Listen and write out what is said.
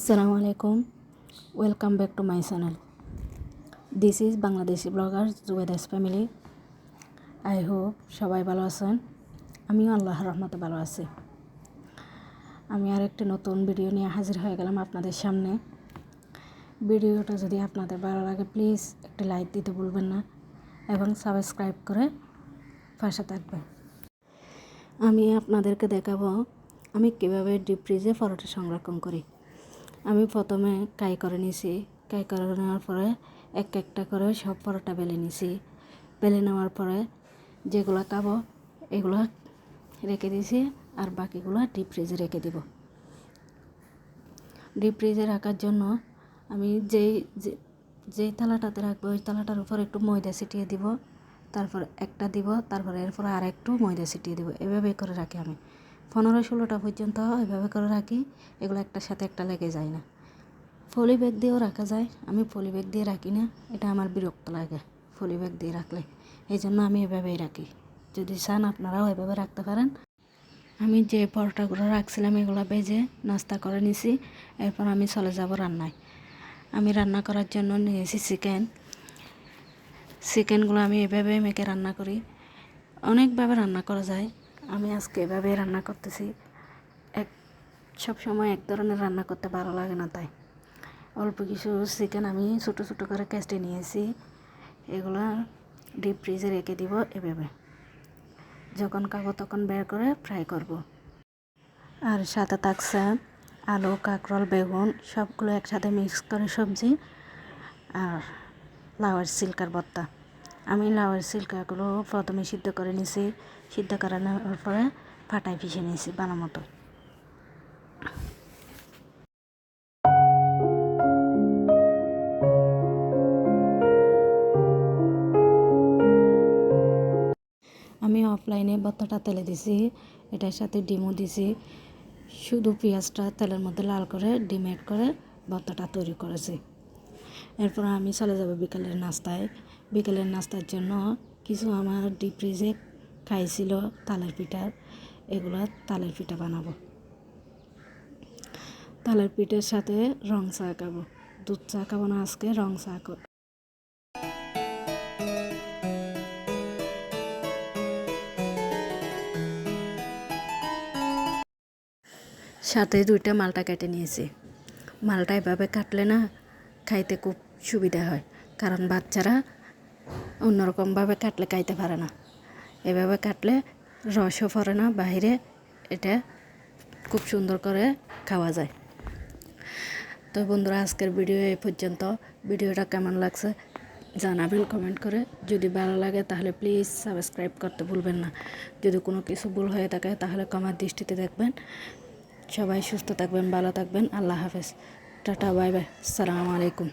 Assalamu alaikum. Welcome back to my channel. This is Bangladeshi blogger Zubeda's family. I hope সবাই ভালো আছেন। আমিও আল্লাহর রহমতে ভালো আছি। আমি আরেকটি নতুন ভিডিও নিয়ে হাজির হয়ে গেলাম আপনাদের সামনে। ভিডিওটা যদি আপনাদের ভালো লাগে প্লিজ একটি লাইক দিতে ভুলবেন না এবং সাবস্ক্রাইব করে পাশে থাকবেন। আমি আপনাদেরকে দেখাবো আমি কিভাবে ডিপ ফ্রিজে পরোটা সংরক্ষণ করি। আমি প্রথমে কাই করে নিয়েছি। কাই করে নেওয়ার পরে একটা করে সব পরোটা বেলে নিয়েছি। বেলে নেওয়ার পরে যেগুলো খাবো এগুলো রেখে দিয়েছি আর বাকিগুলো ডিপ ফ্রিজে রেখে দিব। ডিপ ফ্রিজে রাখার জন্য আমি যেই থালাটাতে রাখবো ওই থালাটার উপর একটু ময়দা ছিটিয়ে দিব, তারপর একটা দিব, তারপরে এরপর আর একটু ময়দা ছিটিয়ে দিব। এভাবে করে রাখি আমি 15-16টা পর্যন্ত এভাবে করে রাখি। এগুলো একটার সাথে একটা লেগে যায় না। পলি ব্যাগ দিয়েও রাখা যায়। আমি পলি ব্যাগ দিয়ে রাখি না, এটা আমার বিরক্ত লাগে পলি ব্যাগ দিয়ে রাখলে। এই জন্য আমি এভাবেই রাখি। যদি চান আপনারাও এভাবে রাখতে পারেন। আমি যে পরোটাগুলো রাখছিলাম এগুলো ভেজে নাস্তা করে নিছি। এরপর আমি চলে যাব রান্নায়। আমি রান্না করার জন্য নিয়েছি চিকেনগুলো আমি এভাবে মেখে রান্না করি। অনেকভাবে রান্না করা যায়, আমি আজকে এভাবে রান্না করতেছি। সব সময় এক ধরনের রান্না করতে ভালো লাগে না, তাই অল্প কিছু চিকেন আমি ছোটো ছোটো করে কেটে নিয়েছি। এগুলো ডিপ ফ্রিজে রেখে দিব। এভাবে যখন খাবো তখন বের করে ফ্রাই করব। আর সাথে থাকছে আলু, কাঁকরোল, বেগুন সবগুলো একসাথে মিক্স করে সবজি আর লাউয়ের সিল্কার ভর্তা। আমি লাউয়ের সিল্কাগুলো প্রথমে সিদ্ধ করে নিয়েছি। সিদ্ধ করে নেওয়ার পরে ফাটায় পিষে নিয়েছি বানা মতো। আমি অফলাইনে ভর্তাটা তেলে দিছি, এটার সাথে ডিমও দিছি। শুধু পেঁয়াজটা তেলের মধ্যে লাল করে ডিম অ্যাড করে ভর্তাটা তৈরি করেছি। এরপর আমি চলে যাব বিকেলের নাস্তায়। বিকেলের নাস্তার জন্য কিছু আমার ডিপ ফ্রিজে খাইছিল তালের পিঠা, এগুলো তালের পিঠা বানাবো। তালের পিঠার সাথে রং চা খাবো। দুধ চা খাবো না আজকে, রং চা খাবো। সাথে 2টা মালটা কেটে নিয়েছি। মালটা এভাবে কাটলে না খাইতে খুব সুবিধা হয়, কারণ বাচ্চারা অন্যরকমভাবে কাটলে খাইতে পারে না। এভাবে কাটলে রসও পড়ে না বাইরে, এটা খুব সুন্দর করে খাওয়া যায়। তো বন্ধুরা, আজকের ভিডিও এই পর্যন্ত। ভিডিওটা কেমন লাগছে জানাবেন কমেন্ট করে। যদি ভালো লাগে তাহলে প্লিজ সাবস্ক্রাইব করতে ভুলবেন না। যদি কোনো কিছু ভুল হয়ে থাকে তাহলে ক্ষমার দৃষ্টিতে দেখবেন। সবাই সুস্থ থাকবেন, ভালো থাকবেন। আল্লাহ হাফেজ, টাটা, বাই বাই, আসসালামু আলাইকুম।